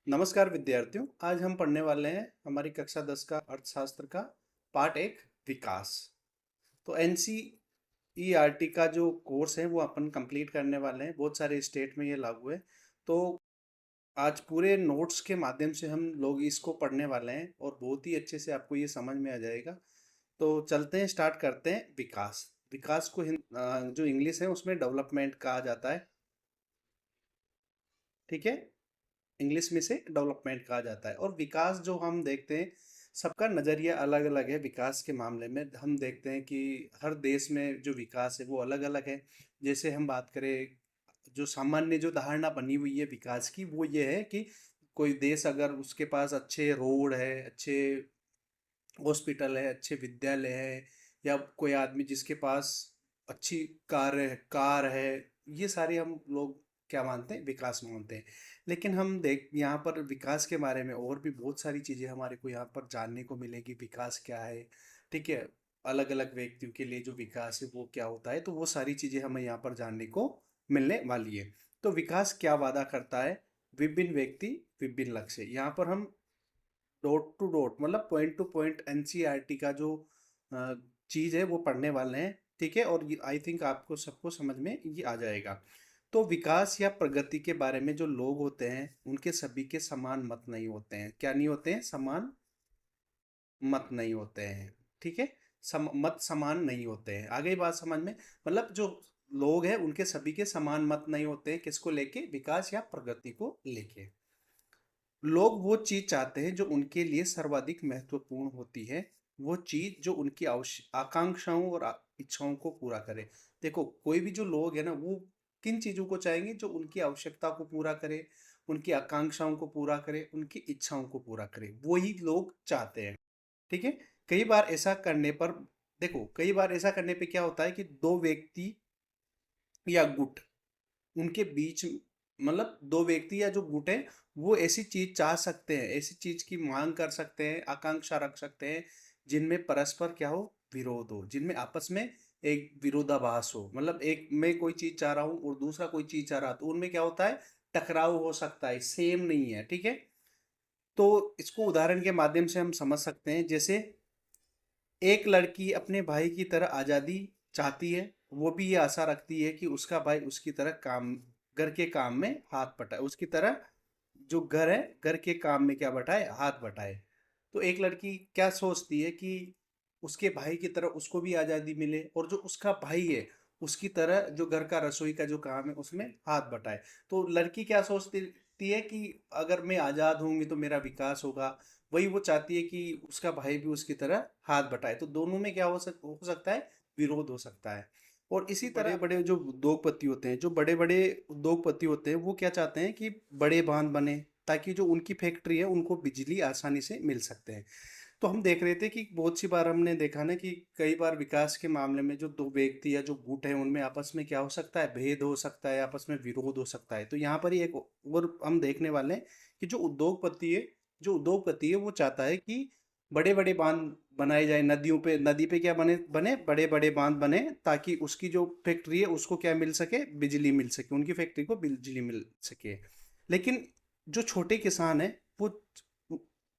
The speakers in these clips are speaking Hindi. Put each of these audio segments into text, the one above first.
नमस्कार विद्यार्थियों। आज हम पढ़ने वाले हैं हमारी कक्षा 10 का अर्थशास्त्र का पार्ट एक विकास। तो एनसीईआरटी का जो कोर्स है वो अपन कंप्लीट करने वाले हैं। बहुत सारे स्टेट में ये लागू है। तो आज पूरे नोट्स के माध्यम से हम लोग इसको पढ़ने वाले हैं और बहुत ही अच्छे से आपको ये समझ में आ जाएगा। तो चलते हैं, स्टार्ट करते हैं। विकास विकास को जो इंग्लिश है उसमें डेवलपमेंट कहा जाता है। ठीक है, इंग्लिश में से डेवलपमेंट कहा जाता है। और विकास जो हम देखते हैं, सबका नज़रिया अलग अलग है। विकास के मामले में हम देखते हैं कि हर देश में जो विकास है वो अलग अलग है। जैसे हम बात करें, जो सामान्य जो धारणा बनी हुई है विकास की, वो ये है कि कोई देश अगर उसके पास अच्छे रोड है, अच्छे हॉस्पिटल है, अच्छे विद्यालय है, या कोई आदमी जिसके पास अच्छी कार है, ये सारे हम लोग क्या मानते हैं, विकास मानते हैं। लेकिन हम देख यहाँ पर विकास के बारे में और भी बहुत सारी चीज़ें हमारे को यहाँ पर जानने को मिलेगी। विकास क्या है, ठीक है, अलग अलग व्यक्तियों के लिए जो विकास है वो क्या होता है, तो वो सारी चीज़ें हमें यहाँ पर जानने को मिलने वाली है। तो विकास क्या वादा करता है? विभिन्न व्यक्ति विभिन्न लक्ष्य। यहाँ पर हम डॉट टू डॉट मतलब पॉइंट टू पॉइंट एनसीईआरटी का जो चीज़ है वो पढ़ने वाले हैं। ठीक है, और आई थिंक आपको सबको समझ में ये आ जाएगा। तो विकास या प्रगति के बारे में जो लोग होते हैं उनके सभी के समान मत नहीं होते हैं। क्या नहीं होते हैं? समान मत नहीं होते हैं। ठीक है, मत समान नहीं होते हैं। आ गई बात समझ में? मतलब जो लोग हैं उनके सभी के समान मत नहीं होते हैं। किसको लेके? विकास या प्रगति को लेके। लोग वो चीज चाहते हैं जो उनके लिए सर्वाधिक महत्वपूर्ण होती है, वो चीज जो उनकी आकांक्षाओं और इच्छाओं को पूरा करे। देखो, कोई भी जो लोग है ना, वो किन चीजों को चाहेंगे? जो उनकी आवश्यकता को पूरा करे, उनकी आकांक्षाओं को पूरा करे, उनकी इच्छाओं को पूरा करे, वो ही लोग चाहते हैं। ठीक है, कई बार ऐसा करने पर, देखो कई बार ऐसा करने पे क्या होता है कि दो व्यक्ति या गुट, उनके बीच, मतलब दो व्यक्ति या जो गुट है, वो ऐसी चीज चाह सकते हैं, ऐसी चीज की मांग कर सकते हैं, आकांक्षा रख सकते हैं, जिनमें परस्पर क्या हो? विरोध हो, जिनमें आपस में एक विरोधाभास हो। मतलब एक मैं कोई चीज चाह रहा हूँ और दूसरा कोई चीज चाह रहा, तो उनमें क्या होता है? टकराव हो सकता है, सेम नहीं है। ठीक है, तो इसको उदाहरण के माध्यम से हम समझ सकते हैं। जैसे एक लड़की अपने भाई की तरह आज़ादी चाहती है, वो भी ये आशा रखती है कि उसका भाई उसकी तरह काम, घर के काम में हाथ बटाए, उसकी तरह जो घर है, घर के काम में क्या बटाए? हाथ बटाए। तो एक लड़की क्या सोचती है कि उसके भाई की तरह उसको भी आज़ादी मिले, और जो उसका भाई है उसकी तरह जो घर का रसोई का जो काम है उसमें हाथ बटाए। तो लड़की क्या सोचती है कि अगर मैं आज़ाद होंगी तो मेरा विकास होगा। वही वो चाहती है कि उसका भाई भी उसकी तरह हाथ बटाए। तो दोनों में क्या हो सकता है? विरोध हो सकता है। और इसी तरह बड़े बड़े जो उद्योगपति होते हैं, जो बड़े बड़े उद्योगपति होते हैं, वो क्या चाहते हैं कि बड़े बांध बने, ताकि जो उनकी फैक्ट्री है उनको बिजली आसानी से मिल सकते हैं। तो हम देख रहे थे कि बहुत सी बार हमने देखा ना कि कई बार विकास के मामले में जो दो व्यक्ति या जो गुट है उनमें आपस में क्या हो सकता है? भेद हो सकता है, आपस में विरोध हो सकता है। तो यहाँ पर ही एक और हम देखने वाले हैं कि जो उद्योगपति है वो चाहता है कि बड़े बड़े बांध बनाए जाए नदियों पे। नदी पे क्या बने बने बड़े बड़े बांध बने, ताकि उसकी जो फैक्ट्री है उसको क्या मिल सके? बिजली मिल सके, उनकी फैक्ट्री को बिजली मिल सके। लेकिन जो छोटे किसान है वो,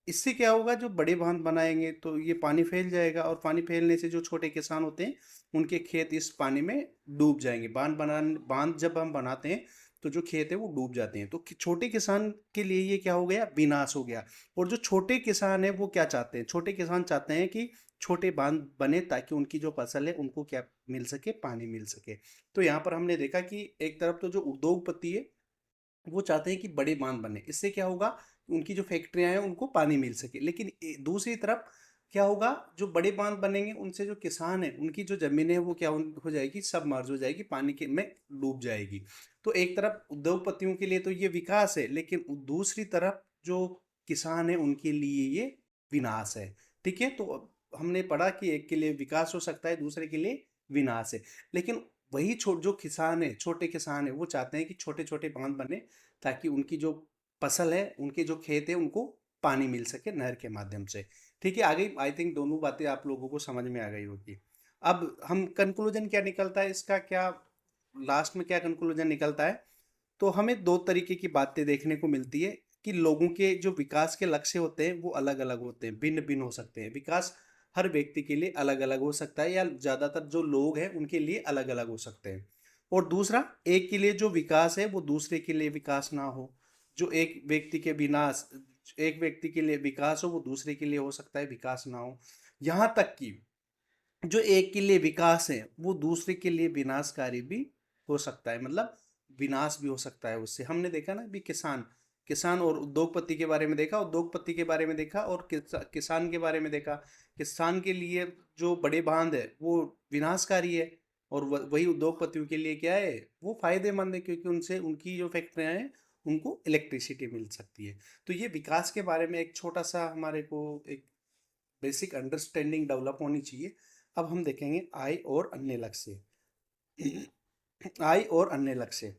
इससे क्या होगा? जो बड़े बांध बनाएंगे तो ये पानी फैल जाएगा, और पानी फैलने से जो छोटे किसान होते हैं उनके खेत इस पानी में डूब जाएंगे। बांध जब हम बनाते हैं तो जो खेत है वो डूब जाते हैं। तो छोटे किसान के लिए ये क्या हो गया? विनाश हो गया। और जो छोटे किसान है वो क्या चाहते हैं? छोटे किसान चाहते हैं कि छोटे बांध बने, ताकि उनकी जो फसल है उनको क्या मिल सके? पानी मिल सके। तो यहाँ पर हमने देखा कि एक तरफ तो जो उद्योगपति है वो चाहते हैं कि बड़े बांध बने, इससे क्या होगा? उनकी जो फैक्ट्रियां हैं उनको पानी मिल सके। लेकिन दूसरी तरफ क्या होगा? जो बड़े बांध बनेंगे उनसे जो किसान है उनकी जो जमीन है वो क्या हो जाएगी? सब मर्ज हो जाएगी, पानी के में डूब जाएगी। तो एक तरफ उद्योगपतियों के लिए तो ये विकास है, लेकिन दूसरी तरफ जो किसान है उनके लिए ये विनाश है। ठीक है, तो हमने पढ़ा कि एक के लिए विकास हो सकता है, दूसरे के लिए विनाश है। लेकिन वही जो किसान है, छोटे किसान है, वो चाहते हैं कि छोटे छोटे बांध बने, ताकि उनकी जो फसल है, उनके जो खेत है, उनको पानी मिल सके नहर के माध्यम से। ठीक है, आ गई आई थिंक दोनों बातें आप लोगों को समझ में आ गई होगी। अब हम कंक्लूजन क्या निकलता है इसका, क्या लास्ट में क्या कंक्लूजन निकलता है? तो हमें दो तरीके की बातें देखने को मिलती है। कि लोगों के जो विकास के लक्ष्य होते हैं वो अलग अलग होते हैं, भिन्न भिन्न हो सकते हैं। विकास हर व्यक्ति के लिए अलग अलग हो सकता है, या ज़्यादातर जो लोग हैं उनके लिए अलग अलग हो सकते हैं। और दूसरा, एक के लिए जो विकास है वो दूसरे के लिए विकास ना हो। जो एक व्यक्ति के लिए विकास हो वो दूसरे के लिए हो सकता है विकास ना हो। यहाँ तक कि जो एक के लिए विकास है वो दूसरे के लिए विनाशकारी भी हो सकता है, मतलब विनाश भी हो सकता है उससे। हमने देखा ना भी किसान किसान और उद्योगपति के बारे में देखा, उद्योगपति के बारे में देखा, और किसान के बारे में देखा। किसान के लिए जो बड़े बांध है वो विनाशकारी है, और वही उद्योगपतियों के लिए क्या है, वो फायदेमंद है, क्योंकि उनसे उनकी जो फैक्ट्रियाँ हैं उनको इलेक्ट्रिसिटी मिल सकती है। तो ये विकास के बारे में एक छोटा सा हमारे को एक बेसिक अंडरस्टैंडिंग डेवलप होनी चाहिए। अब हम देखेंगे आय और अन्य लक्ष्य। आय और अन्य लक्ष्य।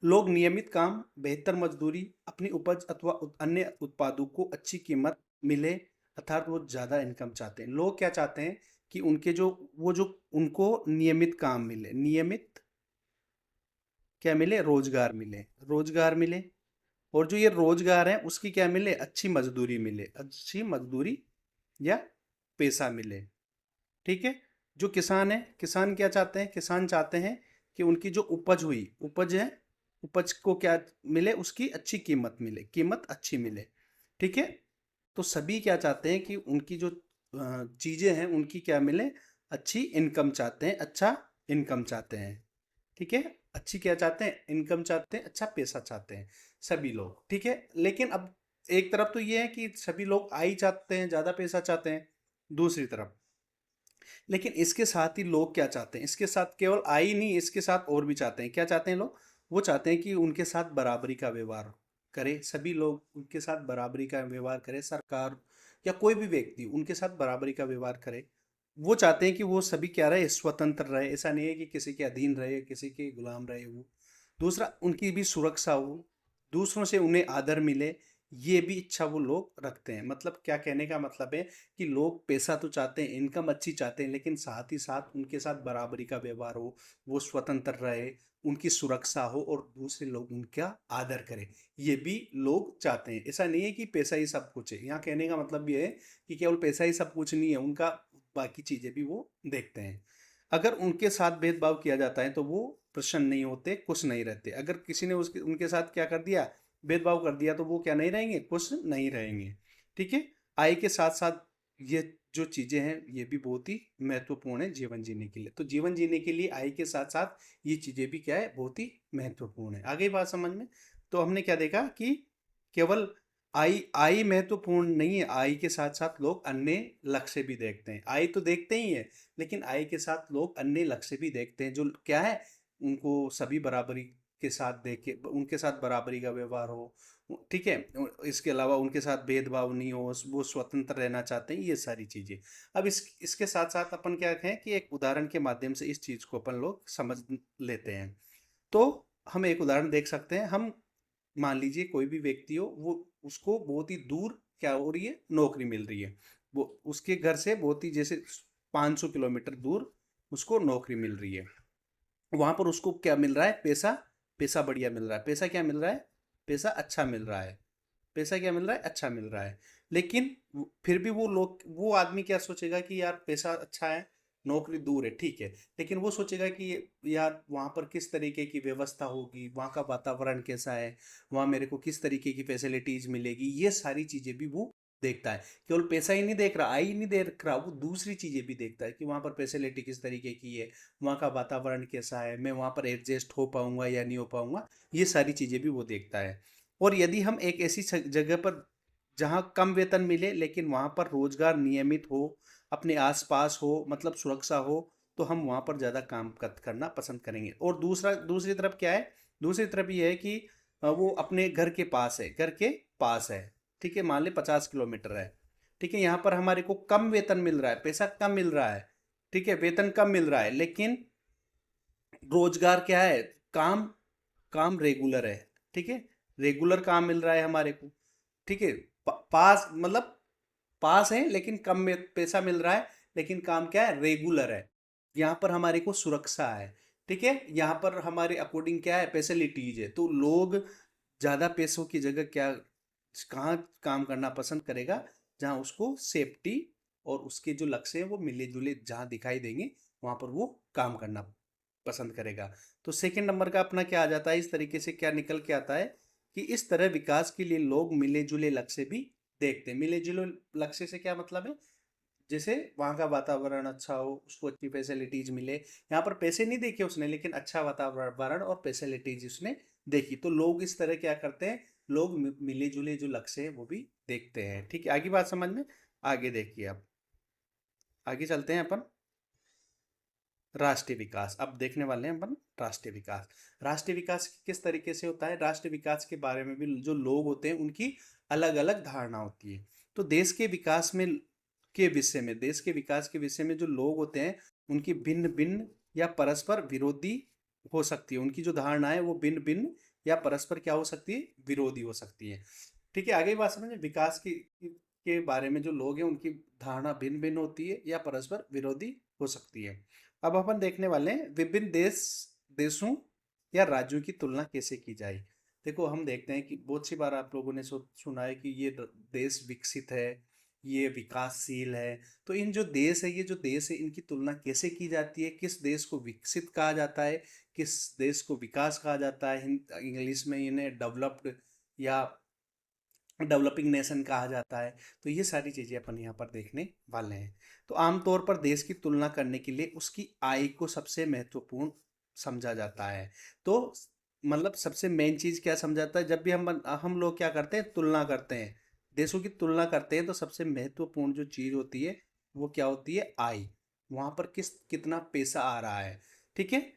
लोग नियमित काम, बेहतर मजदूरी, अपनी उपज अथवा अन्य उत्पादों को अच्छी कीमत मिले, अर्थात वो ज़्यादा इनकम चाहते हैं। लोग क्या चाहते हैं कि उनके जो उनको नियमित काम मिले, नियमित क्या मिले, रोजगार मिले, रोजगार मिले। और जो ये रोजगार है उसकी क्या मिले, अच्छी मजदूरी मिले, अच्छी मजदूरी या पैसा मिले। ठीक है। जो किसान है, किसान क्या चाहते हैं, किसान चाहते हैं कि उनकी जो उपज है, उपज को क्या मिले, उसकी अच्छी कीमत मिले, कीमत अच्छी मिले। ठीक है। तो सभी क्या चाहते हैं कि उनकी जो चीजें हैं उनकी क्या मिले, अच्छी इनकम चाहते हैं, अच्छा इनकम चाहते हैं। ठीक है। अच्छी क्या चाहते हैं, इनकम चाहते हैं, अच्छा पैसा चाहते हैं सभी लोग। ठीक है। लेकिन अब एक तरफ तो ये है कि सभी लोग आय चाहते हैं, ज्यादा पैसा चाहते हैं। दूसरी तरफ लेकिन इसके साथ ही लोग क्या चाहते हैं, इसके साथ केवल आय ही नहीं, इसके साथ और भी चाहते हैं। क्या चाहते हैं लोग, वो चाहते हैं कि उनके साथ बराबरी का व्यवहार करे, सभी लोग उनके साथ बराबरी का व्यवहार करे, सरकार या कोई भी व्यक्ति उनके साथ बराबरी का व्यवहार करे। वो चाहते हैं कि वो सभी क्या रहे, स्वतंत्र रहे। ऐसा नहीं है कि किसी के अधीन रहे, किसी के गुलाम रहे वो। दूसरा, उनकी भी सुरक्षा हो, दूसरों से उन्हें आदर मिले, ये भी इच्छा वो लोग रखते हैं। मतलब क्या कहने का मतलब है कि लोग पैसा तो चाहते हैं, इनकम अच्छी चाहते हैं, लेकिन साथ ही साथ उनके साथ बराबरी का व्यवहार हो, वो स्वतंत्र रहे, उनकी सुरक्षा हो, और दूसरे लोग उनका आदर करें, ये भी लोग चाहते हैं। ऐसा नहीं है कि पैसा ही सब कुछ है। यहाँ कहने का मतलब ये है कि केवल पैसा ही सब कुछ नहीं है उनका, बाकी चीजें भी वो देखते हैं। अगर उनके साथ भेदभाव किया जाता है तो वो प्रसन्न नहीं होते, खुश नहीं रहते। अगर किसी ने उसके उनके साथ क्या कर दिया, भेदभाव कर दिया, तो वो क्या नहीं रहेंगे, खुश नहीं रहेंगे। ठीक है। आय के साथ साथ ये जो चीजें हैं ये भी बहुत ही महत्वपूर्ण है जीवन जीने के लिए। तो जीवन जीने के लिए आय के साथ साथ ये चीजें भी क्या है, बहुत ही महत्वपूर्ण है। आगे बात समझ में। तो हमने क्या देखा कि केवल आय आय महत्वपूर्ण नहीं है, आय के साथ साथ लोग अन्य लक्ष्य भी देखते हैं। आय तो देखते ही है, लेकिन आय के साथ लोग अन्य लक्ष्य भी देखते हैं, जो क्या है, उनको सभी बराबरी के साथ देखे, उनके साथ बराबरी का व्यवहार हो। ठीक है। इसके अलावा उनके साथ भेदभाव नहीं हो, वो स्वतंत्र रहना चाहते हैं, ये सारी चीजें। अब इसके साथ साथ अपन क्या कहें कि एक उदाहरण के माध्यम से इस चीज को अपन लोग समझ लेते हैं। तो हम एक उदाहरण देख सकते हैं। हम मान लीजिए कोई भी व्यक्ति हो, वो उसको बहुत ही दूर क्या हो रही है, नौकरी मिल रही है। वो उसके घर से बहुत ही जैसे 500 किलोमीटर दूर उसको नौकरी मिल रही है। वहां पर उसको क्या मिल रहा है, पैसा, पैसा बढ़िया मिल रहा है। पैसा क्या मिल रहा है, पैसा अच्छा मिल रहा है। पैसा क्या मिल रहा है, अच्छा मिल रहा है। लेकिन फिर भी वो आदमी क्या सोचेगा कि यार पैसा अच्छा है, नौकरी दूर है, ठीक है, लेकिन वो सोचेगा कि यार वहाँ पर किस तरीके की व्यवस्था होगी, वहाँ का वातावरण कैसा है, वहाँ मेरे को किस तरीके की फैसिलिटीज मिलेगी, ये सारी चीजें भी वो देखता है। केवल पैसा ही नहीं देख रहा, आय ही नहीं देख रहा, वो दूसरी चीजें भी देखता है कि वहाँ पर फैसिलिटी किस तरीके की है, वहाँ का वातावरण कैसा है, मैं वहाँ पर एडजस्ट हो पाऊंगा या नहीं हो पाऊंगा, ये सारी चीजें भी वो देखता है। और यदि हम एक ऐसी जगह पर जहाँ कम वेतन मिले लेकिन वहाँ पर रोजगार नियमित हो, अपने आसपास हो, मतलब सुरक्षा हो, तो हम वहाँ पर ज़्यादा काम करना पसंद करेंगे। और दूसरी तरफ क्या है, दूसरी तरफ ये है कि वो अपने घर के पास है, घर के पास है। ठीक है। मान ले 50 किलोमीटर है। ठीक है। यहाँ पर हमारे को कम वेतन मिल रहा है, पैसा कम मिल रहा है। ठीक है। वेतन कम मिल रहा है, लेकिन रोजगार क्या है, काम, काम रेगुलर है। ठीक है। रेगुलर काम मिल रहा है हमारे को। ठीक है। पास मतलब पास है लेकिन कम में पैसा मिल रहा है, लेकिन काम क्या है, रेगुलर है। यहाँ पर हमारे को सुरक्षा है। ठीक है। यहाँ पर हमारे अकॉर्डिंग क्या है, फैसिलिटीज है। तो लोग ज़्यादा पैसों की जगह क्या कहाँ काम करना पसंद करेगा, जहाँ उसको सेफ्टी और उसके जो लक्ष्य हैं वो मिले जुले जहाँ दिखाई देंगे, वहाँ पर वो काम करना पसंद करेगा। तो सेकंड नंबर का अपना क्या आ जाता है, इस तरीके से क्या निकल के आता है कि इस तरह विकास के लिए लोग मिले जुले लक्ष्य भी देखते हैं। मिले जुले लक्ष्य से क्या मतलब है, जैसे वहाँ का वातावरण अच्छा हो, उसको अच्छी फैसिलिटीज मिले। यहाँ पर पैसे नहीं देखे उसने, लेकिन अच्छा वातावरण और फैसिलिटीज उसने देखी, तो लोग इस तरह क्या करते हैं, लोग मिले जुले जो लक्ष्य है वो भी देखते हैं। ठीक है, आगे बात समझ में। आगे देखिए, अब आगे चलते हैं अपन। राष्ट्रीय विकास अब देखने वाले हैं अपन। राष्ट्रीय विकास, राष्ट्रीय विकास किस तरीके से होता है, राष्ट्रीय विकास के बारे में भी जो लोग होते हैं उनकी अलग अलग धारणा होती है। तो देश के विकास में के विषय में, देश के विकास के विषय में जो लोग होते हैं उनकी भिन्न भिन्न या परस्पर विरोधी हो सकती है। उनकी जो धारणा है वो भिन्न भिन्न या परस्पर क्या हो सकती है, विरोधी हो सकती है। ठीक है, आगे बात समझे। विकास के बारे में जो लोग हैं उनकी धारणा भिन्न भिन्न होती है या परस्पर विरोधी हो सकती है। अब अपन देखने वाले हैं विभिन्न देशों या राज्यों की तुलना कैसे की जाए। देखो, हम देखते हैं कि बहुत सी बार आप लोगों ने सुना है कि ये देश विकसित है, ये विकासशील है। तो इन जो देश है, ये जो देश है, इनकी तुलना कैसे की जाती है, किस देश को विकसित कहा जाता है, किस देश को विकास कहा जाता है, इंग्लिश में इन्हें डेवलप्ड या डेवलपिंग नेशन कहा जाता है। तो ये सारी चीज़ें अपन यहाँ पर देखने वाले हैं। तो आमतौर पर देश की तुलना करने के लिए उसकी आय को सबसे महत्वपूर्ण समझा जाता है। तो मतलब सबसे मेन चीज़ क्या समझाता है, जब भी हम लोग क्या करते हैं, तुलना करते हैं, देशों की तुलना करते हैं, तो सबसे महत्वपूर्ण जो चीज़ होती है वो क्या होती है, आय। वहाँ पर कितना पैसा आ रहा है। ठीक है,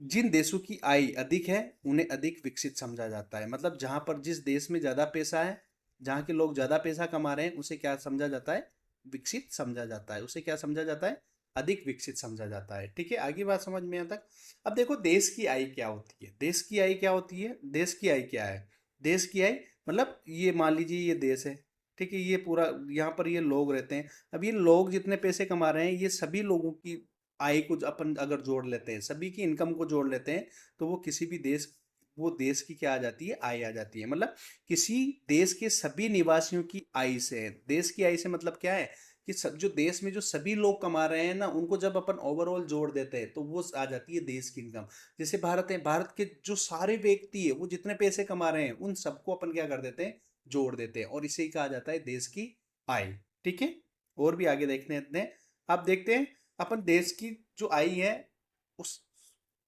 जिन देशों की आय अधिक है उन्हें अधिक विकसित समझा जाता है। मतलब जहां पर जिस देश में ज़्यादा पैसा है, जहां के लोग ज़्यादा पैसा कमा रहे हैं, उसे क्या समझा जाता है, विकसित समझा जाता है। उसे क्या समझा जाता है, अधिक विकसित समझा जाता है। ठीक है, आगे बात समझ में यहाँ तक। अब देखो, देश की आय क्या होती है, देश की आय क्या होती है, देश की आय क्या है। देश की आय मतलब ये मान लीजिए ये देश है। ठीक है, ये पूरा यहाँ पर ये लोग रहते हैं। अब ये लोग जितने पैसे कमा रहे हैं, ये सभी लोगों की आय को अपन अगर जोड़ लेते हैं, सभी की इनकम को जोड़ लेते हैं, तो वो किसी भी देश, वो देश की क्या आ जाती है, आय आ जाती है। मतलब किसी देश के सभी निवासियों की आय से है। देश की आय से मतलब क्या है कि जो देश में जो सभी लोग कमा रहे हैं ना, उनको जब अपन ओवरऑल जोड़ देते हैं तो वो आ जाती है देश की इनकम। जैसे भारत है, भारत के जो सारे व्यक्ति है वो जितने पैसे कमा रहे हैं उन सबको अपन क्या कर देते हैं, जोड़ देते हैं, और इसे ही कहा जाता है देश की आय। ठीक है, और भी आगे देखने हैं। आप देखते हैं अपन देश की जो आय है उस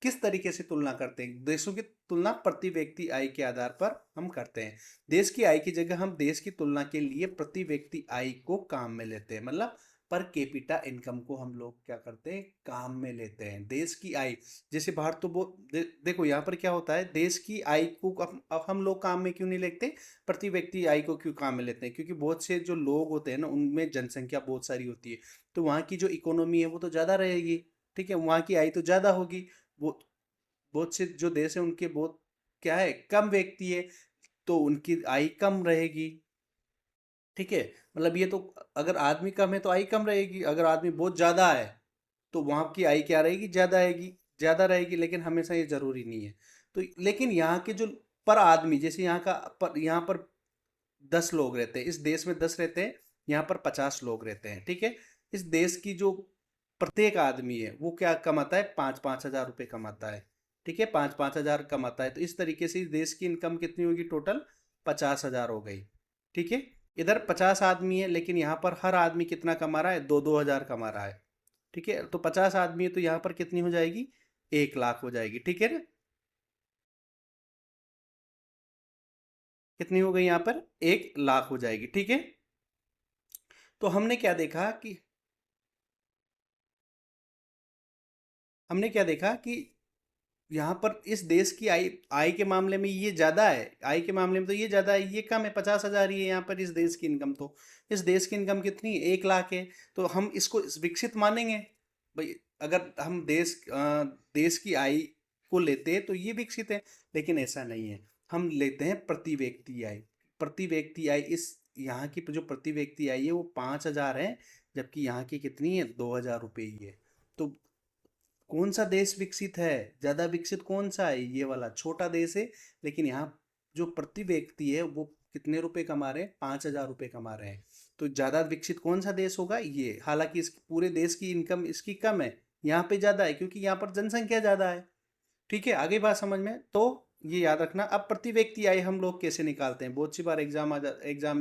किस तरीके से तुलना करते हैं। देशों की तुलना प्रति व्यक्ति आय के आधार पर हम करते हैं। देश की आय की जगह हम देश की तुलना के लिए प्रति व्यक्ति आय को काम में लेते हैं। मतलब पर कैपिटा इनकम को हम लोग क्या करते हैं, काम में लेते हैं। देश की आय, जैसे भारत तो देखो यहाँ पर क्या होता है, देश की आय को अब हम लोग काम में क्यों नहीं लेते, प्रति व्यक्ति आय को क्यों काम में लेते हैं, क्योंकि बहुत से जो लोग होते हैं ना, उनमें जनसंख्या बहुत सारी होती है। तो वहाँ की जो इकोनॉमी है वो तो ज़्यादा रहेगी। ठीक है, वहाँ की आय तो ज़्यादा होगी। वो बहुत से जो देश है उनके बहुत क्या है, कम व्यक्ति है, तो उनकी आय कम रहेगी। ठीक है, मतलब ये तो, अगर आदमी कम है तो आय कम रहेगी, अगर आदमी बहुत ज़्यादा है तो वहाँ की आय क्या रहेगी, ज़्यादा आएगी, ज़्यादा रहेगी। लेकिन हमेशा ये ज़रूरी नहीं है। तो लेकिन यहाँ के जो पर आदमी, जैसे यहाँ पर 10 लोग रहते हैं, इस देश में 10 रहते हैं, यहाँ पर 50 लोग रहते हैं। ठीक है, इस देश की जो प्रत्येक आदमी है वो क्या कमाता है, 5-5 हज़ार रुपये कमाता है। ठीक है, 5-5 हज़ार कमाता है। तो इस तरीके से इस देश की इनकम कितनी होगी, टोटल 50 हज़ार हो गई। ठीक है, इधर 50 आदमी है, लेकिन यहाँ पर हर आदमी कितना कमा रहा है, 2-2 हज़ार कमा रहा है। ठीक है, तो 50 आदमी है तो यहाँ पर कितनी हो जाएगी, 1 लाख हो जाएगी। ठीक है ना, कितनी हो गई यहाँ पर, 1 लाख हो जाएगी। ठीक है, तो हमने क्या देखा कि यहाँ पर इस देश की आय आय के मामले में ये ज़्यादा है, आय के मामले में तो ये ज़्यादा है, ये कम है, 50 हज़ार ही है यहाँ पर इस देश की इनकम। तो इस देश की इनकम कितनी है, 1 लाख है। तो हम इसको विकसित मानेंगे भाई। अगर हम देश की आय को लेते हैं तो ये विकसित है, लेकिन ऐसा नहीं है। हम लेते हैं प्रति व्यक्ति आय। प्रति व्यक्ति आय, इस यहाँ की जो प्रति व्यक्ति आय है वो 5 हज़ार है, जबकि यहाँ की कितनी है, 2 हज़ार रुपये ही है। तो कौन सा देश विकसित है, ज्यादा विकसित कौन सा है, ये वाला छोटा देश है। लेकिन यहाँ जो प्रति व्यक्ति है वो कितने रुपए कमा रहे हैं? 5,000 रुपये कमा रहे हैं। तो ज़्यादा विकसित कौन सा देश होगा? ये। हालांकि इस पूरे देश की इनकम इसकी कम है, यहाँ पे ज़्यादा है क्योंकि यहाँ पर जनसंख्या ज़्यादा है। ठीक है, आगे बात समझ में। तो ये याद रखना। अब प्रति व्यक्ति आय हम लोग कैसे निकालते हैं? बहुत सी बार एग्जाम में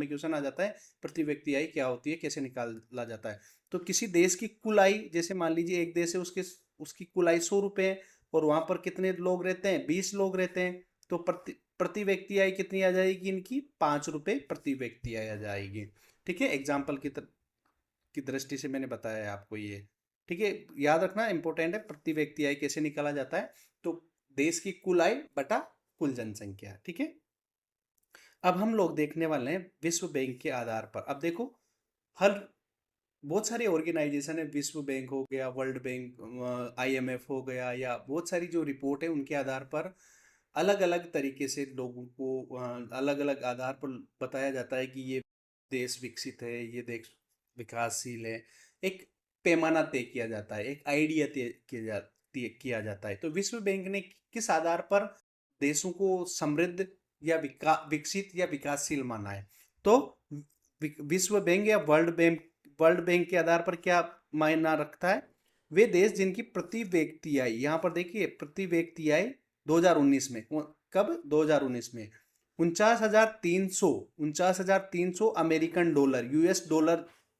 क्वेश्चन आ जाता है, प्रति व्यक्ति आय क्या होती है, कैसे निकाला जाता है? तो किसी देश की कुल आय, जैसे मान लीजिए एक देश है, उसके उसकी कुल आय 100 रुपये है और वहाँ पर कितने लोग रहते हैं? 20 लोग रहते हैं। तो प्रति प्रति व्यक्ति आय कितनी आ जाएगी इनकी? 5 रुपये प्रति व्यक्ति आय आ जाएगी। ठीक है, एग्जाम्पल की दृष्टि से मैंने बताया है आपको ये। ठीक है, याद रखना इंपॉर्टेंट है, प्रति व्यक्ति आय कैसे निकाला जाता है। तो देश की कुल आय बटा कुल जनसंख्या। ठीक है, अब हम लोग देखने वाले हैं विश्व बैंक के आधार पर। अब देखो, हर बहुत सारे ऑर्गेनाइजेशन है, विश्व बैंक हो गया, वर्ल्ड बैंक, आईएमएफ हो गया, या बहुत सारी जो रिपोर्ट है उनके आधार पर अलग अलग तरीके से लोगों को अलग अलग आधार पर बताया जाता है कि ये देश विकसित है, ये देश विकासशील है। एक पैमाना तय किया जाता है, एक आइडिया तय किया जाता है। तो विश्व बैंक ने किस आधार पर देशों को समृद्ध या विकसित या विकासशील माना है? तो विश्व बैंक या वर्ल्ड बैंक के आधार पर क्या मायना रखता है? वे देश जिनकी प्रति व्यक्ति आय, यहाँ पर देखिए प्रति व्यक्ति आय 2019 में, कब? 2019 में 49,300 अमेरिकन डॉलर, यूएस डॉलर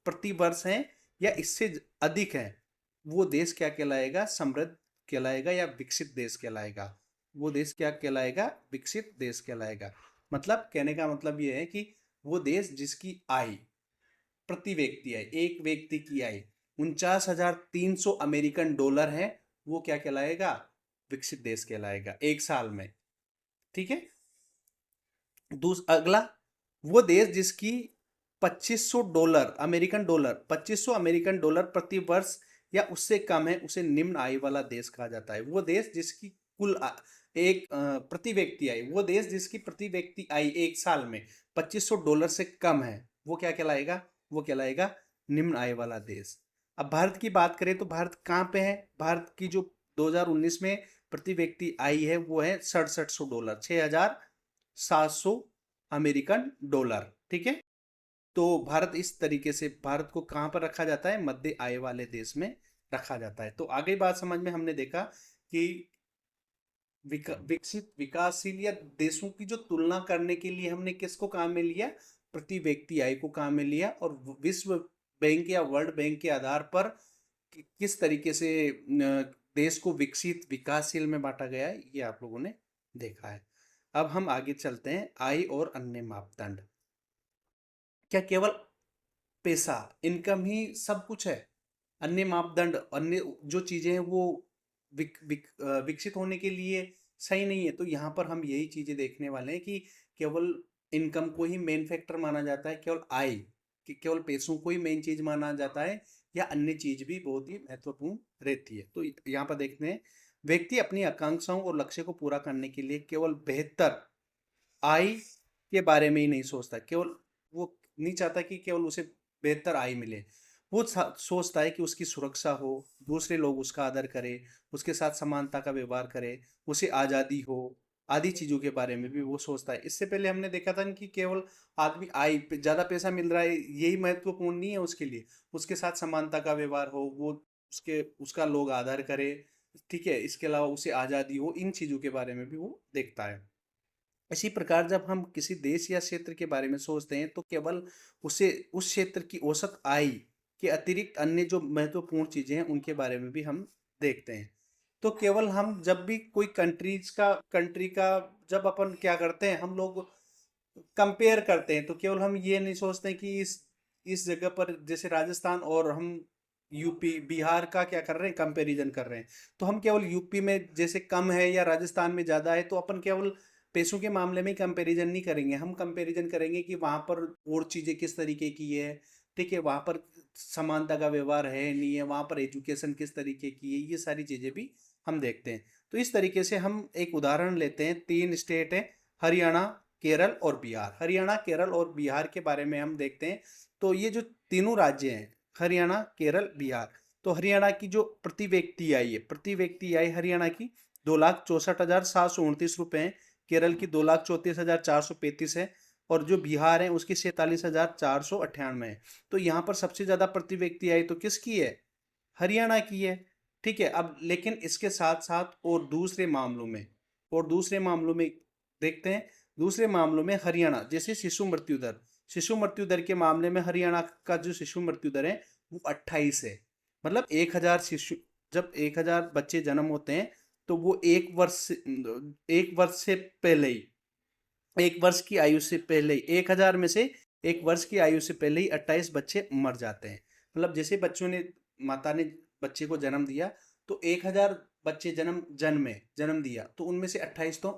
प्रति वर्ष हैं या इससे अधिक है, वो देश क्या कहलाएगा? समृद्ध कहलाएगा या विकसित देश कहलाएगा? वो देश क्या कहलाएगा? विकसित देश कहलाएगा। मतलब कहने का मतलब ये है कि वो देश जिसकी आय, प्रति व्यक्ति आय, एक व्यक्ति की आय 49,300 अमेरिकन डॉलर है, वो क्या कहलाएगा? विकसित देश कहलाएगा एक साल में। ठीक है, अगला, वो देश जिसकी $2,500 अमेरिकन डॉलर प्रति वर्ष या उससे कम है, उसे निम्न आय वाला देश कहा जाता है। वो देश जिसकी प्रति व्यक्ति आय, वो देश जिसकी प्रति व्यक्ति आय एक साल में $2,500 से कम है, वो क्या कहलाएगा? वो कहलाएगा निम्न आय वाला देश। अब भारत की बात करें तो भारत कहाँ पे है? भारत की जो 2019 में प्रति व्यक्ति आय है वो है $6,700, 6,700 अमेरिकन डॉलर। ठीक है, तो भारत इस तरीके से, भारत को कहाँ पर रखा जाता है? मध्य आय वाले देश में रखा जाता है। तो आगे बात समझ में, हमने देखा कि विकसित विकासशील या देशों की जो तुलना करने के लिए हमने किसको काम में लिया? प्रति व्यक्ति आय को काम में लिया। और विश्व बैंक या वर्ल्ड बैंक के आधार पर किस तरीके से देश को विकसित विकासशील में बांटा गया है, ये आप लोगों ने देखा है। अब हम आगे चलते हैं, आय और अन्य मापदंड। क्या केवल पैसा, इनकम ही सब कुछ है? अन्य मापदंड, अन्य जो चीजें हैं वो विकसित होने के लिए सही नहीं है। तो यहाँ पर हम यही चीजें देखने वाले हैं कि केवल इनकम को ही मेन फैक्टर माना जाता है, केवल आय कि केवल पैसों को ही मेन चीज माना जाता है, या अन्य चीज भी बहुत ही महत्वपूर्ण रहती है। तो यहाँ पर देखते हैं, व्यक्ति अपनी आकांक्षाओं और लक्ष्य को पूरा करने के लिए केवल बेहतर आय के बारे में ही नहीं सोचता, केवल वो नहीं चाहता कि केवल उसे बेहतर आय मिले। वो सोचता है कि उसकी सुरक्षा हो, दूसरे लोग उसका आदर करें, उसके साथ समानता का व्यवहार करें, उसे आज़ादी हो, आदि चीज़ों के बारे में भी वो सोचता है। इससे पहले हमने देखा था कि केवल आदमी आय ज़्यादा पैसा मिल रहा है यही महत्वपूर्ण नहीं है उसके लिए, उसके साथ समानता का व्यवहार हो, वो उसका लोग आदर करे। ठीक है, इसके अलावा उसे आज़ादी हो, इन चीज़ों के बारे में भी वो देखता है। इसी प्रकार जब हम किसी देश या क्षेत्र के बारे में सोचते हैं तो केवल उसे उस क्षेत्र की औसत आय के अतिरिक्त अन्य जो महत्वपूर्ण चीजें हैं उनके बारे में भी हम देखते हैं। तो केवल हम जब भी कोई कंट्री का जब अपन क्या करते हैं, हम लोग कंपेयर करते हैं, तो केवल हम ये नहीं सोचते हैं कि इस जगह पर जैसे राजस्थान और हम यूपी बिहार का क्या कर रहे हैं, कंपैरिजन कर रहे हैं। तो हम केवल यूपी में जैसे कम है या राजस्थान में ज़्यादा है, तो अपन केवल पैसों के मामले में कंपैरिजन नहीं करेंगे, हम कंपैरिजन करेंगे कि वहाँ पर और चीज़ें किस तरीके की है। ठीक है, वहाँ पर समानता का व्यवहार है नहीं है, वहाँ पर एजुकेशन किस तरीके की है, ये सारी चीज़ें भी हम देखते हैं। तो इस तरीके से हम एक उदाहरण लेते हैं, 3 स्टेट है, हरियाणा, केरल और बिहार। हरियाणा, केरल और बिहार के बारे में हम देखते हैं। तो ये जो तीनों राज्य हैं, हरियाणा, केरल, बिहार, तो हरियाणा की जो प्रति व्यक्ति आय है, प्रति व्यक्ति आय हरियाणा की 2,64,729 रुपये है। केरल की 2,34,435 है, और जो बिहार है उसकी 47,498 है। तो यहाँ पर सबसे ज़्यादा प्रति व्यक्ति आई तो किसकी है? हरियाणा की है। ठीक है, अब लेकिन इसके साथ साथ और दूसरे मामलों में देखते हैं। दूसरे मामलों में हरियाणा, जैसे शिशु मृत्यु दर के मामले में हरियाणा का जो शिशु मृत्यु दर है वो 28 है। मतलब 1,000 शिशु, जब 1,000 बच्चे जन्म होते हैं तो वो एक वर्ष से पहले ही, एक वर्ष की आयु से पहले ही 1,000 में से एक वर्ष की आयु से पहले ही 28 बच्चे मर जाते हैं। मतलब जैसे माता ने बच्चे को जन्म दिया तो 1,000 बच्चे जन्म दिया तो उनमें से 28 तो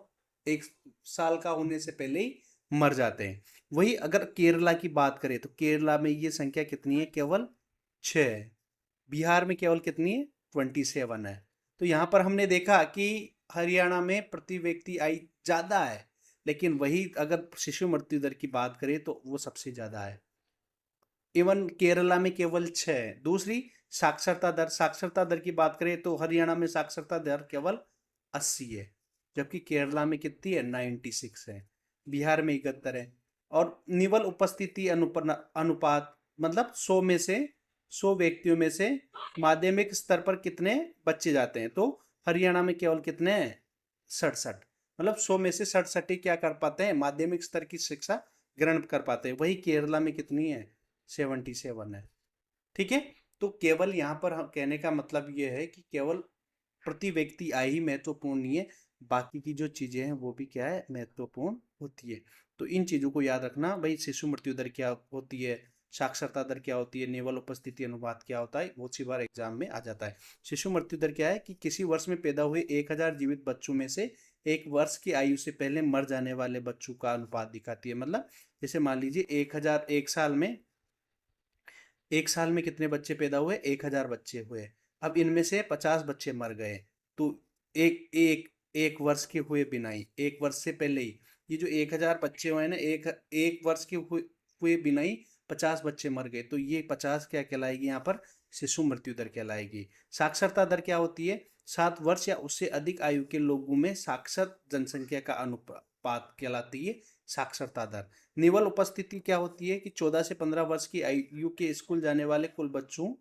1 साल का होने से पहले ही मर जाते हैं। वही अगर केरला की बात करें तो केरला में ये संख्या कितनी है? केवल 6 है। बिहार में केवल कितनी है? 27 है। तो यहाँ पर हमने देखा कि हरियाणा में प्रति व्यक्ति आय ज़्यादा है, लेकिन वही अगर शिशु मृत्यु दर की बात करें तो वो सबसे ज़्यादा है। इवन केरला में केवल 6 है। दूसरी साक्षरता दर की बात करें तो हरियाणा में साक्षरता दर केवल 80 है, जबकि केरला में कितनी है? 96 है। बिहार में 71 है। और निवल उपस्थिति अनुपात, मतलब 100 व्यक्तियों में से माध्यमिक स्तर पर कितने बच्चे जाते हैं? तो हरियाणा में केवल कितने हैं? 67। मतलब 100 में से 67 ही क्या कर पाते हैं? माध्यमिक स्तर की शिक्षा ग्रहण कर पाते हैं। वही केरला में कितनी है? 77 है। ठीक है, तो केवल यहाँ पर हम कहने का मतलब ये है कि केवल प्रति व्यक्ति आय ही महत्वपूर्ण नहीं है, बाकी की जो चीजें हैं वो भी क्या है? महत्वपूर्ण होती है। तो इन चीजों को याद रखना भाई। शिशु मृत्यु दर क्या होती है, साक्षरता दर क्या होती है, नेवल उपस्थिति अनुपात क्या होता है, बहुत सी बार एग्जाम में आ जाता है। शिशु मृत्यु दर क्या है कि किसी वर्ष में पैदा हुए 1,000 जीवित बच्चों में से एक वर्ष की आयु से पहले मर जाने वाले बच्चों का अनुपात दिखाती है। मतलब जैसे मान लीजिए 1,000 एक साल में कितने बच्चे पैदा हुए? 1,000 बच्चे हुए। अब इनमें से 50 बच्चे मर गए, तो एक एक एक वर्ष के हुए बिनाई, एक वर्ष से पहले ही ये जो 1,000 बच्चे हुए ना, एक एक वर्ष के हुए बिनाई 50 बच्चे मर गए, तो ये 50 क्या कहलाएगी यहाँ पर? शिशु मृत्यु दर कहलाएगी। साक्षरता दर क्या होती है? 7 वर्ष या उससे अधिक आयु के लोगों में साक्षर जनसंख्या का अनुपात कहलाती है साक्षरता दर। निवल उपस्थिति क्या होती है कि 14 से 15 वर्ष की आयु के स्कूल जाने वाले कुल बच्चों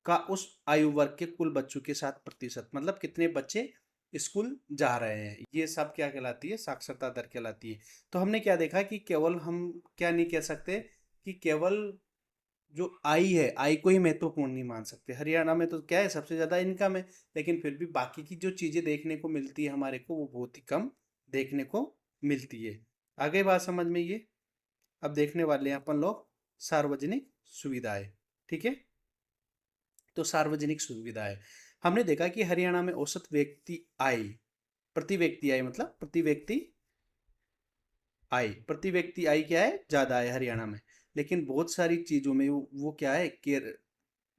का उस आयु वर्ग के कुल बच्चों के साथ प्रतिशत, मतलब कितने बच्चे स्कूल जा रहे हैं, ये सब क्या कहलाती है? साक्षरता दर कहलाती है। तो हमने क्या देखा कि केवल हम क्या नहीं कह सकते कि केवल जो आय को ही महत्वपूर्ण नहीं मान सकते। हरियाणा में तो क्या है? सबसे ज्यादा इनकम है, लेकिन फिर भी बाकी की जो चीजें देखने को मिलती है हमारे को, वो बहुत ही कम देखने को मिलती है। आगे बात समझ में ये। अब देखने वाले हैं अपन लोग सार्वजनिक सुविधाएं। ठीक है, तो सार्वजनिक सुविधाएं हमने देखा कि हरियाणा में औसत व्यक्ति आय, प्रति व्यक्ति आय मतलब प्रति व्यक्ति आय क्या है? ज्यादा है हरियाणा में। लेकिन बहुत सारी चीजों में वो क्या है?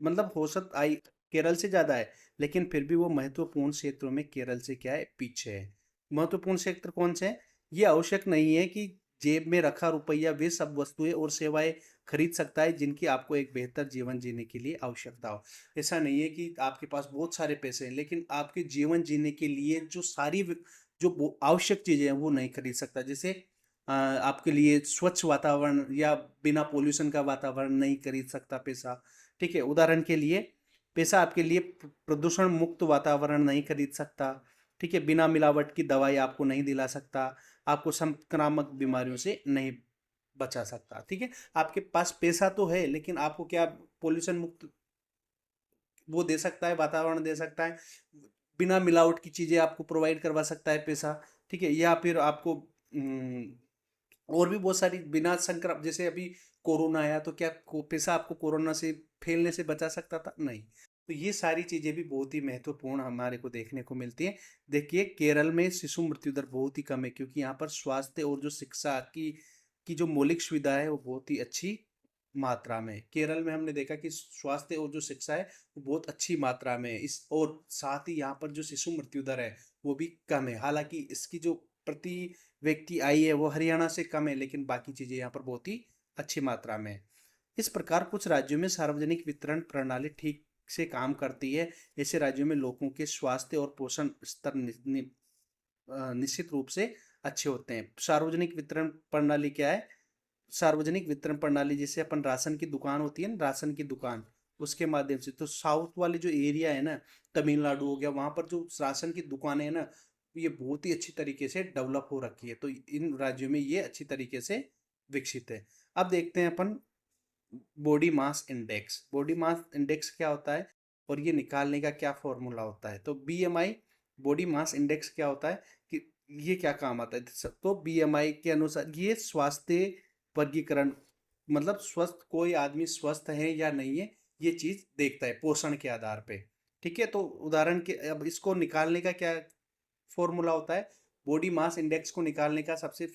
मतलब औसत आय केरल से ज्यादा है, लेकिन फिर भी वो महत्वपूर्ण क्षेत्रों में केरल से क्या है? पीछे है। महत्वपूर्ण क्षेत्र कौन से हैं? ये आवश्यक नहीं है कि जेब में रखा रुपया वे सब वस्तुएं और सेवाएं खरीद सकता है जिनकी आपको एक बेहतर जीवन जीने के लिए आवश्यकता हो। ऐसा नहीं है कि आपके पास बहुत सारे पैसे हैं लेकिन आपके जीवन जीने के लिए जो आवश्यक चीजें हैं वो नहीं खरीद सकता। जैसे आपके लिए स्वच्छ वातावरण या बिना पोल्यूशन का वातावरण नहीं खरीद सकता पैसा। ठीक है, उदाहरण के लिए पैसा आपके लिए प्रदूषण मुक्त वातावरण नहीं खरीद सकता। ठीक है, बिना मिलावट की दवाई आपको नहीं दिला सकता, आपको संक्रामक बीमारियों से नहीं बचा सकता। ठीक है, आपके पास पैसा तो है लेकिन आपको क्या पोल्यूशन मुक्त वो दे सकता है, वातावरण दे सकता है, बिना मिलावट की चीजें आपको प्रोवाइड करवा सकता है पैसा। ठीक है, या फिर आपको और भी बहुत सारी बिना संक्रमण, जैसे अभी कोरोना आया तो क्या पैसा आपको कोरोना से फैलने से बचा सकता था? नहीं। तो ये सारी चीजें भी बहुत ही महत्वपूर्ण हमारे को देखने को मिलती है। देखिए केरल में शिशु मृत्यु दर बहुत ही कम है क्योंकि यहाँ पर स्वास्थ्य और जो शिक्षा की जो मौलिक सुविधा है वो बहुत ही अच्छी मात्रा में है। केरल में हमने देखा कि स्वास्थ्य और जो शिक्षा है वो बहुत अच्छी मात्रा में है। इस और साथ ही यहाँ पर जो शिशु मृत्यु दर है वो भी कम है। हालांकि इसकी जो प्रति व्यक्ति आई है वो हरियाणा से कम है, लेकिन बाकी चीजें यहाँ पर बहुत ही अच्छी मात्रा में है। इस प्रकार कुछ राज्यों में सार्वजनिक वितरण प्रणाली ठीक से काम करती है। ऐसे राज्यों में लोगों के स्वास्थ्य और पोषण स्तर निश्चित रूप से अच्छे होते हैं। सार्वजनिक वितरण प्रणाली क्या है? सार्वजनिक वितरण प्रणाली जैसे अपन राशन की दुकान होती है ना, राशन की दुकान, उसके माध्यम से। तो साउथ वाले जो एरिया है ना, तमिलनाडु हो गया, वहाँ पर जो राशन की दुकानें हैं ना, ये बहुत ही अच्छी तरीके से डेवलप हो रखी है। तो इन राज्यों में ये अच्छी तरीके से विकसित है। अब देखते हैं अपन body mass index. Body mass index क्या होता है और ये निकालने का क्या फॉर्मूला होता है? तो बीएमआई, बॉडी मास इंडेक्स क्या होता है कि ये क्या काम आता है? तो बीएमआई के अनुसार ये स्वास्थ्य वर्गीकरण, मतलब स्वस्थ, कोई आदमी स्वस्थ है या नहीं है, ये चीज देखता है पोषण के आधार पे। ठीक है, तो उदाहरण के अब इसको निकालने का क्या फॉर्मूला होता है? बॉडी मास इंडेक्स को निकालने का सबसे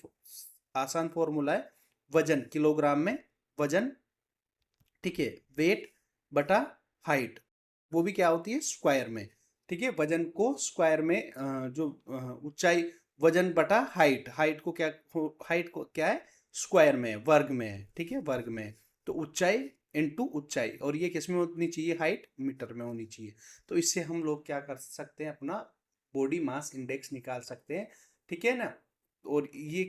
आसान फॉर्मूला है वजन, किलोग्राम में वजन, ठीक है, वेट बटा हाइट, वो भी क्या होती है? स्क्वायर में। ठीक है, वजन को स्क्वायर में जो ऊंचाई, वजन बटा हाइट, हाइट को क्या है? स्क्वायर में है, वर्ग में है। ठीक है, वर्ग में है। तो ऊंचाई इनटू ऊंचाई, और ये किस में होनी चाहिए? हाइट मीटर में होनी चाहिए। तो इससे हम लोग क्या कर सकते हैं? अपना बॉडी मास इंडेक्स निकाल सकते हैं। ठीक है ना? और ये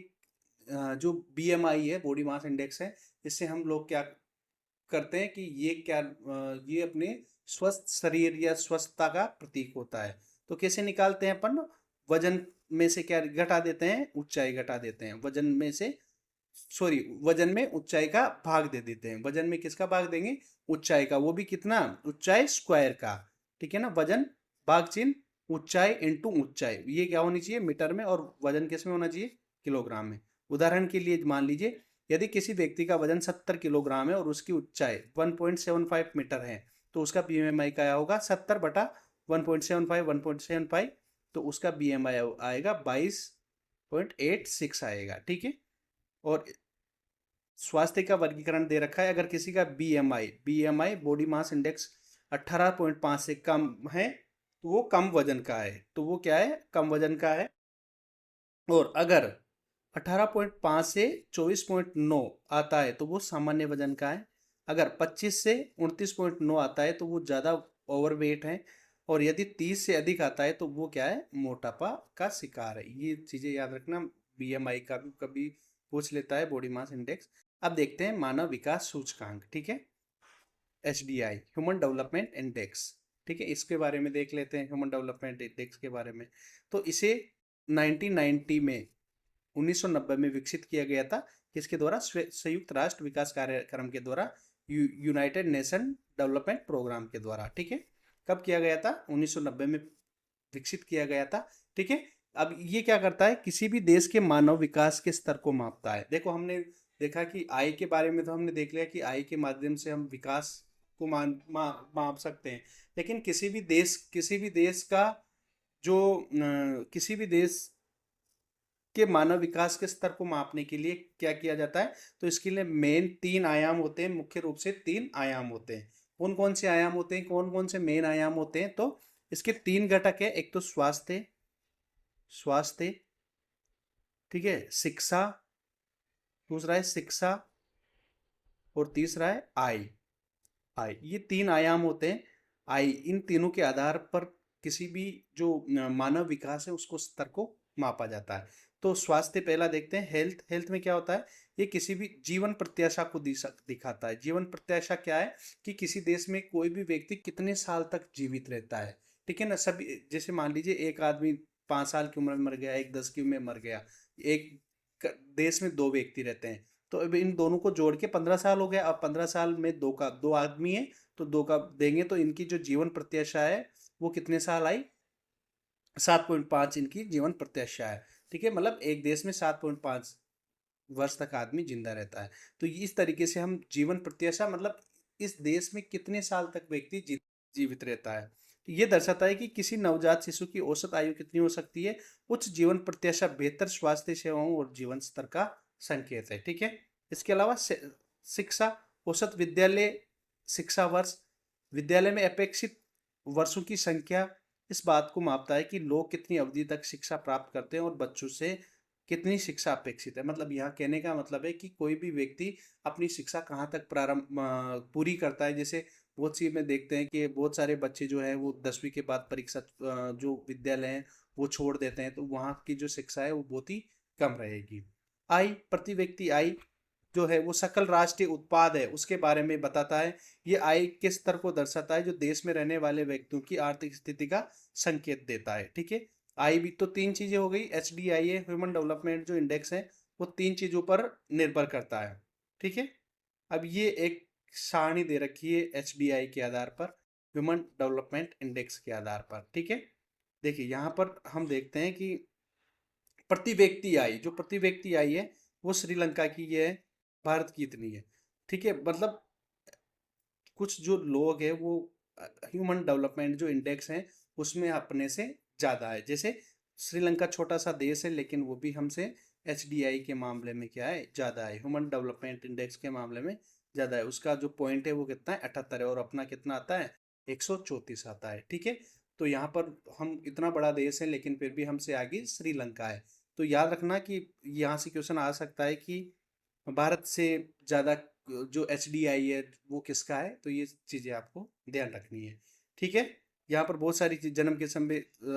जो बीएमआई है, बॉडी मास इंडेक्स है, इससे हम लोग क्या करते हैं कि ये क्या ये अपने स्वस्थ शरीर या स्वस्थता का प्रतीक होता है। तो कैसे निकालते हैं अपन? वजन में से क्या घटा देते हैं? ऊंचाई घटा देते हैं। वजन में से, सॉरी, वजन में ऊंचाई का भाग दे देते हैं। वजन में किसका भाग देंगे? ऊंचाई का, वो भी कितना? ऊंचाई स्क्वायर का। ठीक है ना? वजन भाग चिन्ह ऊंचाई इंटू ऊंचाई, ये क्या होनी चाहिए? मीटर में। और वजन किस में होना चाहिए? किलोग्राम में। उदाहरण के लिए मान लीजिए, यदि किसी व्यक्ति का वजन 70 किलोग्राम है और उसकी ऊंचाई 1.75 मीटर है, तो उसका बीएमआई क्या होगा? 70 बटा 1.75, तो उसका बीएमआई आएगा 22.86 आएगा। ठीक है, और स्वास्थ्य का वर्गीकरण दे रखा है। अगर किसी का बीएमआई बॉडी मास इंडेक्स 18.5 से कम है, तो वो कम वजन का है। तो वो क्या है? कम वजन का है। और अगर 18.5 से 24.9 आता है, तो वो सामान्य वजन का है। अगर 25 से 29.9 आता है, तो वो ज़्यादा ओवरवेट है। और यदि 30 से अधिक आता है, तो वो क्या है? मोटापा का शिकार है। ये चीज़ें याद रखना। बीएमआई का भी कभी पूछ लेता है, बॉडी मास इंडेक्स। अब देखते हैं मानव विकास सूचकांक। ठीक है, एचडीआई, ह्यूमन डेवलपमेंट इंडेक्स। ठीक है, इसके बारे में देख लेते हैं, ह्यूमन डेवलपमेंट इंडेक्स के बारे में। तो इसे 1990 में, 1990 में विकसित किया गया था। किसके द्वारा? संयुक्त राष्ट्र विकास कार्यक्रम के द्वारा, यूनाइटेड नेशन डेवलपमेंट प्रोग्राम के द्वारा। ठीक है, कब किया गया था? 1990 में विकसित किया गया था। ठीक है, अब ये क्या करता है? किसी भी देश के मानव विकास के स्तर को मापता है। देखो, हमने देखा कि आय के बारे में तो हमने देख लिया कि आय के माध्यम से हम विकास को माप सकते हैं। लेकिन किसी भी देश का जो किसी भी देश के मानव विकास के स्तर को मापने के लिए क्या किया जाता है? तो इसके लिए मेन 3 आयाम होते हैं। मुख्य रूप से 3 आयाम होते हैं। कौन कौन से आयाम होते हैं? कौन कौन से मेन आयाम होते हैं? तो इसके 3 घटक है। एक तो स्वास्थ्य, स्वास्थ्य, ठीक है, शिक्षा, दूसरा है शिक्षा, और तीसरा है आय। आय, ये 3 आयाम होते हैं। आय, इन तीनों के आधार पर किसी भी जो मानव विकास है, उसको स्तर को मापा जाता है। तो स्वास्थ्य पहला देखते हैं। हेल्थ, हेल्थ में क्या होता है? ये किसी भी जीवन प्रत्याशा को दिखाता है। जीवन प्रत्याशा क्या है? कि किसी देश में कोई भी व्यक्ति कितने साल तक जीवित रहता है। ठीक है ना? सभी, जैसे मान लीजिए एक आदमी 5 साल की उम्र में मर गया, एक 10 की उम्र में मर गया। एक देश में 2 व्यक्ति रहते हैं, तो अब इन दोनों को जोड़ के 15 साल हो गया। अब 15 साल में दो आदमी है, तो 2 का देंगे, तो इनकी जो जीवन प्रत्याशा है, वो कितने साल आई? 7.5 इनकी जीवन प्रत्याशा है। ठीक है, मतलब एक देश में 7.5 वर्ष तक आदमी जिंदा रहता है। तो इस तरीके से हम जीवन प्रत्याशा, मतलब इस देश में कितने साल तक व्यक्ति जीवित रहता है, तो ये दर्शाता है कि किसी नवजात शिशु की औसत आयु कितनी हो सकती है। उच्च जीवन प्रत्याशा बेहतर स्वास्थ्य सेवाओं और जीवन स्तर का संकेत है। ठीक है, इसके अलावा शिक्षा, औसत विद्यालय शिक्षा वर्ष, विद्यालय में अपेक्षित वर्षों की संख्या इस बात को मापता है कि लोग कितनी अवधि तक शिक्षा प्राप्त करते हैं और बच्चों से कितनी शिक्षा अपेक्षित है। मतलब यहाँ कहने का मतलब है कि कोई भी व्यक्ति अपनी शिक्षा कहाँ तक पूरी करता है। जैसे बहुत सी में देखते हैं कि बहुत सारे बच्चे जो है वो 10वीं के बाद परीक्षा जो विद्यालय हैं वो छोड़ देते हैं, तो वहाँ की जो शिक्षा है वो बहुत ही कम रहेगी। आई, प्रति व्यक्ति आय जो है वो सकल राष्ट्रीय उत्पाद है उसके बारे में बताता है। ये आय के स्तर को दर्शाता है जो देश में रहने वाले व्यक्तियों की आर्थिक स्थिति का संकेत देता है। ठीक है, आई भी तो तीन चीजें हो गई, HDI है, ह्यूमन डेवलपमेंट जो इंडेक्स है वो तीन चीजों पर निर्भर करता है। ठीक है, अब ये एक सारणी दे रखी है HDI के आधार पर, ह्यूमन डेवलपमेंट इंडेक्स के आधार पर। ठीक है, देखिए यहाँ पर हम देखते हैं कि प्रति व्यक्ति आय, जो प्रति व्यक्ति आय है वो श्रीलंका की ये है, भारत की इतनी है। ठीक है, मतलब कुछ जो लोग हैं वो ह्यूमन डेवलपमेंट जो इंडेक्स है उसमें अपने से ज़्यादा है। जैसे श्रीलंका छोटा सा देश है लेकिन वो भी हमसे HDI के मामले में क्या है, ज़्यादा है, ह्यूमन डेवलपमेंट इंडेक्स के मामले में ज़्यादा है। उसका जो पॉइंट है वो कितना है, 78 है, और अपना कितना आता है, 134 आता है। ठीक है, तो यहाँ पर हम इतना बड़ा देश है लेकिन फिर भी हमसे आगे श्रीलंका है। तो याद रखना कि यहाँ से क्वेश्चन आ सकता है कि भारत से ज़्यादा जो HDI है वो किसका है, तो ये चीज़ें आपको ध्यान रखनी है। ठीक है, यहाँ पर बहुत सारी चीज, जन्म के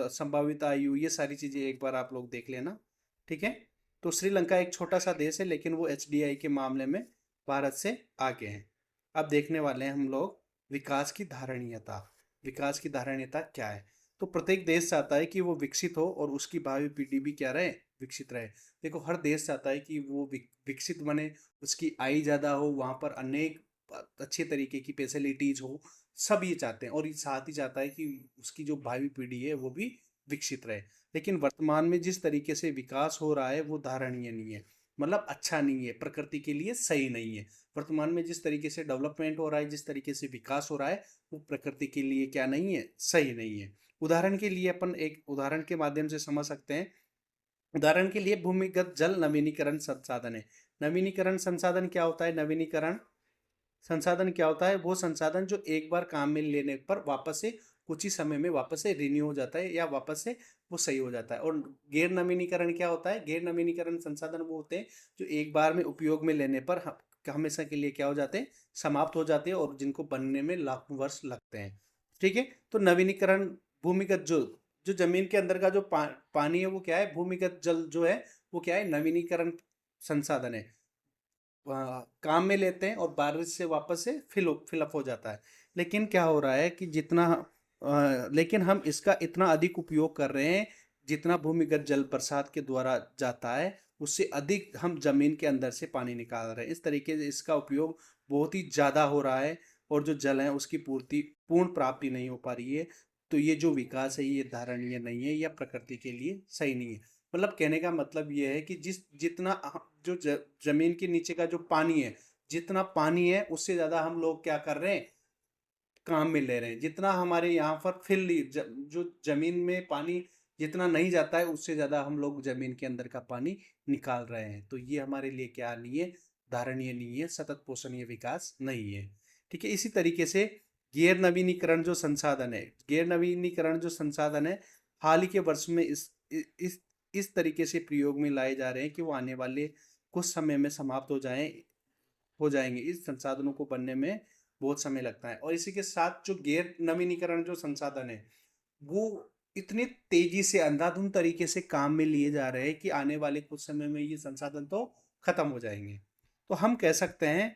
संभावित आयु, ये सारी चीज़ें एक बार आप लोग देख लेना। ठीक है, तो श्रीलंका एक छोटा सा देश है लेकिन वो HDI के मामले में भारत से आगे हैं। अब देखने वाले हैं हम लोग विकास की धारणीयता। विकास की धारणीयता क्या है, तो प्रत्येक देश चाहता है कि वो विकसित हो और उसकी भावी पीढ़ी भी क्या रहे, विकसित रहे। देखो हर देश चाहता है कि वो विकसित बने, उसकी आय ज़्यादा हो, वहाँ पर अनेक अच्छे तरीके की फैसिलिटीज़ हो, सब ये चाहते हैं। और ये साथ ही चाहता है कि उसकी जो भावी पीढ़ी है वो भी विकसित रहे। लेकिन वर्तमान में जिस तरीके से विकास हो रहा है वो धारणीय नहीं है, मतलब अच्छा नहीं है, प्रकृति के लिए सही नहीं है। वर्तमान में जिस तरीके से डेवलपमेंट हो रहा है, जिस तरीके से विकास हो रहा है, वो प्रकृति के लिए क्या नहीं है, सही नहीं है। उदाहरण के लिए अपन एक उदाहरण के माध्यम से समझ सकते हैं। उदाहरण के लिए भूमिगत जल नवीनीकरण संसाधन है। नवीनीकरण संसाधन क्या होता है, नवीनीकरण संसाधन क्या होता है, वो संसाधन जो एक बार काम में लेने पर वापस से कुछ ही समय में वापस से रिन्यू हो जाता है या वापस से वो सही हो जाता है। और गैर नवीनीकरण क्या होता है, गैर नवीनीकरण संसाधन वो होते हैं जो एक बार में उपयोग में लेने पर हमेशा के लिए क्या हो जाते हैं, समाप्त हो जाते हैं, और जिनको बनने में लाखों वर्ष लगते हैं। ठीक है, तो नवीनीकरण भूमिगत जो जो जमीन के अंदर का जो पानी है वो क्या है, भूमिगत जल जो है वो क्या है, नवीनीकरण संसाधन है। काम में लेते हैं और बारिश से वापस से फिलअप हो जाता है। लेकिन क्या हो रहा है कि लेकिन हम इसका इतना अधिक उपयोग कर रहे हैं, जितना भूमिगत जल बरसात के द्वारा जाता है उससे अधिक हम जमीन के अंदर से पानी निकाल रहे हैं। इस तरीके से इसका उपयोग बहुत ही ज़्यादा हो रहा है और जो जल है उसकी पूर्ण प्राप्ति नहीं हो पा रही है। तो ये जो विकास है ये धारणीय नहीं है या प्रकृति के लिए सही नहीं है। मतलब कहने का मतलब ये है कि जितना जो जमीन के नीचे का जो पानी है, जितना पानी है उससे ज़्यादा हम लोग क्या कर रहे हैं, काम में ले रहे हैं। जितना हमारे यहाँ पर जो जमीन में पानी जितना नहीं जाता है उससे ज़्यादा हम लोग जमीन के अंदर का पानी निकाल रहे हैं। तो ये हमारे लिए क्या नहीं है, धारणीय नहीं है, सतत पोषणीय विकास नहीं है। ठीक है, इसी तरीके से गैर नवीनीकरण जो संसाधन है, गैर नवीनीकरण जो संसाधन है हाल ही के वर्ष में इस तरीके से प्रयोग में लाए जा रहे हैं कि वो आने वाले कुछ समय में समाप्त हो जाएंगे। इस संसाधनों को बनने में बहुत समय लगता है। और इसी के साथ जो गैर नवीनीकरण जो संसाधन है वो इतनी तेजी से अंधाधुंध तरीके से काम में लिए जा रहे हैं कि आने वाले कुछ समय में ये संसाधन तो खत्म हो जाएंगे। तो हम कह सकते हैं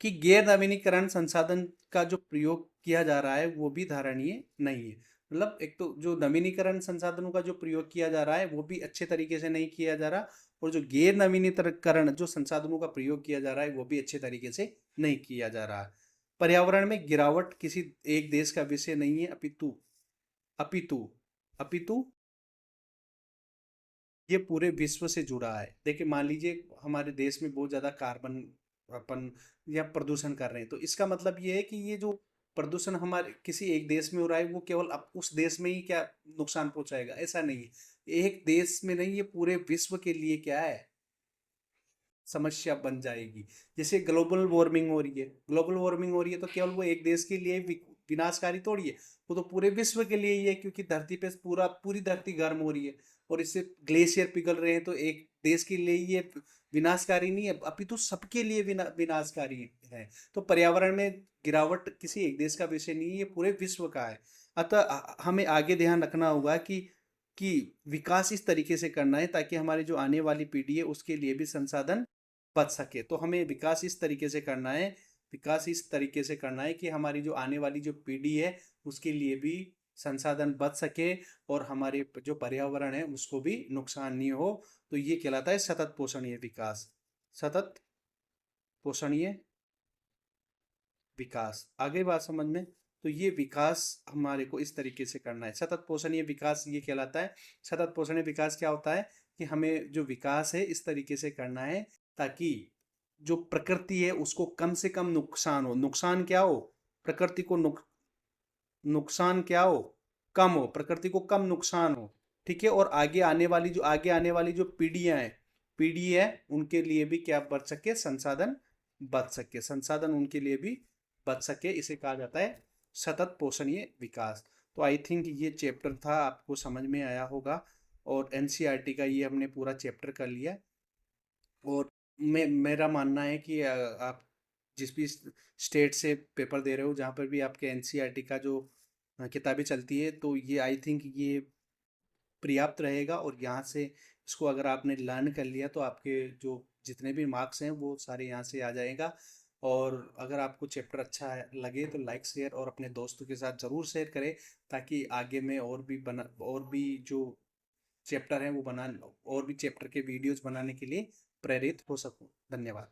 कि गैर नवीनीकरण संसाधन का जो प्रयोग किया जा रहा है वो भी धारणीय नहीं है। मतलब एक तो जो नवीनीकरण संसाधनों का जो प्रयोग किया जा रहा है वो भी अच्छे तरीके से नहीं किया जा रहा, और जो गैर नवीनीकरण जो संसाधनों का प्रयोग किया जा रहा है वो भी अच्छे तरीके से नहीं किया जा रहा है। पर्यावरण में गिरावट किसी एक देश का विषय नहीं है, अपितु अपितु अपितु ये पूरे विश्व से जुड़ा है। देखिए मान लीजिए हमारे देश में बहुत ज़्यादा कार्बन अपन या प्रदूषण कर रहे हैं, तो इसका मतलब ये है कि ये जो प्रदूषण हमारे किसी एक देश में हो रहा है वो केवल अब उस देश में ही क्या नुकसान पहुंचाएगा, ऐसा नहीं है। एक देश में नहीं, ये पूरे विश्व के लिए क्या है, समस्या बन जाएगी। जैसे ग्लोबल वार्मिंग हो रही है, ग्लोबल वार्मिंग हो रही है तो केवल वो एक देश के लिए विनाशकारी थोड़ी है, वो तो पूरे विश्व के लिए ही है, क्योंकि धरती पे पूरी धरती गर्म हो रही है और इससे ग्लेशियर पिघल रहे हैं। तो एक देश के लिए ये विनाशकारी नहीं है, अपितु सबके लिए विनाशकारी है। तो पर्यावरण में गिरावट किसी एक देश का विषय नहीं है, ये पूरे विश्व का है। अतः हमें आगे ध्यान रखना होगा कि कि विकास इस तरीके से करना है ताकि हमारी जो आने वाली पीढ़ी है उसके लिए भी संसाधन बच सके। तो हमें विकास इस तरीके से करना है, विकास इस तरीके से करना है कि हमारी जो आने वाली जो पीढ़ी है उसके लिए भी संसाधन बच सके और हमारे जो पर्यावरण है उसको भी नुकसान नहीं हो। तो ये कहलाता है सतत पोषणीय विकास। सतत पोषणीय विकास। आगे बात समझ में? तो ये विकास हमारे को इस तरीके से करना है। सतत पोषणीय विकास ये कहलाता है। सतत पोषणीय विकास क्या होता है कि हमें जो विकास है इस तरीके से करना है ताकि जो प्रकृति है उसको कम से कम नुकसान हो। नुकसान क्या हो? प्रकृति को नुकसान क्या हो? कम हो। प्रकृति को कम नुकसान हो। ठीक है। और आगे आने वाली जो पीढ़ी है उनके लिए भी क्या बच सके? संसाधन बच सके। संसाधन उनके लिए भी बच सके। इसे कहा जाता है सतत पोषणीय विकास। तो आई थिंक ये चैप्टर था, आपको समझ में आया होगा। और एनसीईआरटी का ये हमने पूरा चैप्टर कर लिया। और मेरा मानना है कि आप जिस भी स्टेट से पेपर दे रहे हो, जहाँ पर भी आपके एनसीईआरटी का जो किताबें चलती है, तो ये आई थिंक ये पर्याप्त रहेगा। और यहाँ से इसको अगर आपने लर्न कर लिया तो आपके जो जितने भी मार्क्स हैं वो सारे यहाँ से आ जाएगा। और अगर आपको चैप्टर अच्छा लगे तो लाइक शेयर और अपने दोस्तों के साथ ज़रूर शेयर करें ताकि आगे में और भी जो चैप्टर हैं वो बना और भी चैप्टर के वीडियोस बनाने के लिए प्रेरित हो सकूं। धन्यवाद।